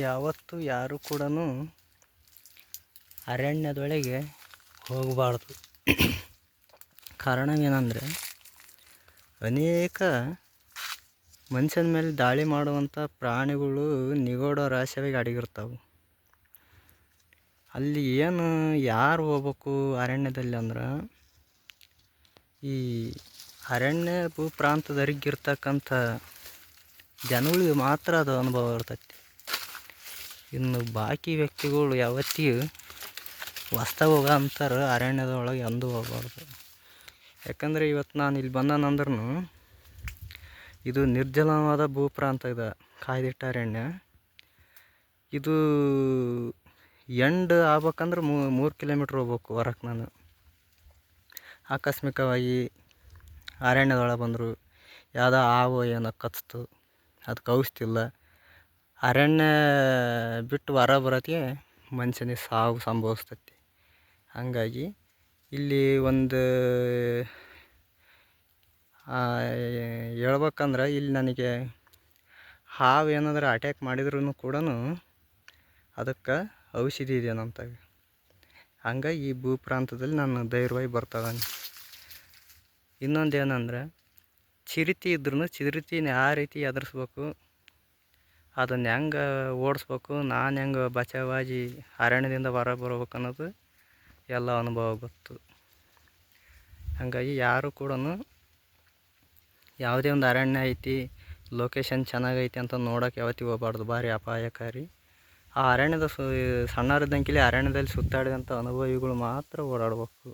ಯಾವತ್ತೂ ಯಾರು ಕೂಡ ಅರಣ್ಯದೊಳಗೆ ಹೋಗಬಾರ್ದು. ಕಾರಣವೇನೆಂದರೆ ಅನೇಕ ಮನುಷ್ಯನ ಮೇಲೆ ದಾಳಿ ಮಾಡುವಂಥ ಪ್ರಾಣಿಗಳು ನಿಗೂಢ ರಹಸ್ಯವಾಗಿ ಅಡಗಿರ್ತಾವೆ. ಅಲ್ಲಿ ಯಾರು ಹೋಗ್ಬೇಕು ಅರಣ್ಯದಲ್ಲಿ ಅಂದ್ರೆ, ಈ ಅರಣ್ಯ ಭೂಪ್ರಾಂತದರಿಗಿರ್ತಕ್ಕಂಥ ಜನಗಳಿಗೆ ಮಾತ್ರ ಅದು ಅನುಭವ ಇರ್ತೈತಿ. ಇನ್ನು ಬಾಕಿ ವ್ಯಕ್ತಿಗಳು ಯಾವತ್ತಿಗೂ ಹೊಸ್ದಾಗಿ ಹೋಗೋ ಅಂತಾರೆ ಅರಣ್ಯದೊಳಗೆ ಎಂದೂ ಹೋಗಬಾರ್ದು. ಯಾಕಂದರೆ ಇವತ್ತು ನಾನು ಇಲ್ಲಿ ಬಂದನಂದ್ರೂ ಇದು ನಿರ್ಜನವಾದ ಭೂಪ್ರಾಂತ ಇದೆ, ಕಾಯ್ದಿಟ್ಟ ಅರಣ್ಯ. ಇದು ಆಗ್ಬೇಕಂದ್ರೆ 3 ಕಿಲೋಮೀಟ್ರ್ ಹೋಗ್ಬೇಕು ಹೊರಕ್ಕೆ. ನಾನು ಆಕಸ್ಮಿಕವಾಗಿ ಅರಣ್ಯದೊಳಗೆ ಬಂದರು, ಯಾವುದೋ ಹಾವು ಏನೋ ಕಚ್ತು, ಅದಕ್ಕೆ ಔಷಧಿಲ್ಲ, ಅರಣ್ಯ ಬಿಟ್ಟು ಹೊರ ಬರೋತ್ತಿಗೆ ಮನುಷ್ಯನಿಗೆ ಸಾವು ಸಂಭವಿಸ್ತೈತಿ. ಹಾಗಾಗಿ ಇಲ್ಲಿ ಒಂದು ಹೇಳ್ಬೇಕಂದ್ರೆ, ಇಲ್ಲಿ ನನಗೆ ಹಾವು ಏನಾದರೂ ಅಟ್ಯಾಕ್ ಮಾಡಿದ್ರೂ ಕೂಡ ಅದಕ್ಕೆ ಔಷಧಿ ಇದೆ ನಮ್ಮತಾಗ. ಹಂಗಾಗಿ ಈ ಭೂಪ್ರಾಂತದಲ್ಲಿ ನಾನು ಧೈರ್ಯವಾಗಿ ಬರ್ತಾಯಿದ್ದಾನೆ. ಇನ್ನೊಂದು ಏನಂದರೆ, ಚಿರತೆ ಇದ್ರೂ ಚಿರತೆನ ಯಾವ ರೀತಿ ಎದುರಿಸ್ಬೇಕು, ಅದನ್ನು ಹೆಂಗೆ ಓಡಿಸ್ಬೇಕು, ನಾನು ಹೆಂಗೆ ಬಚಾವಾಗಿ ಅರಣ್ಯದಿಂದ ಹೊರ ಬರ್ಬೇಕು ಅನ್ನೋದು ಎಲ್ಲ ಅನುಭವ ಗೊತ್ತು. ಹಾಗಾಗಿ ಯಾರು ಕೂಡ ಯಾವುದೇ ಒಂದು ಅರಣ್ಯ ಐತಿ, ಲೊಕೇಶನ್ ಚೆನ್ನಾಗೈತಿ ಅಂತ ನೋಡೋಕೆ ಯಾವತ್ತಿಗೂ ಹೋಗಬಾರ್ದು. ಭಾರಿ ಅಪಾಯಕಾರಿ. ಆ ಅರಣ್ಯದ ಸಣ್ಣರಿದ್ದಂಗೆ ಅರಣ್ಯದಲ್ಲಿ ಸುತ್ತಾಡಿದಂಥ ಅನುಭವಿಗಳು ಮಾತ್ರ ಓಡಾಡಬೇಕು.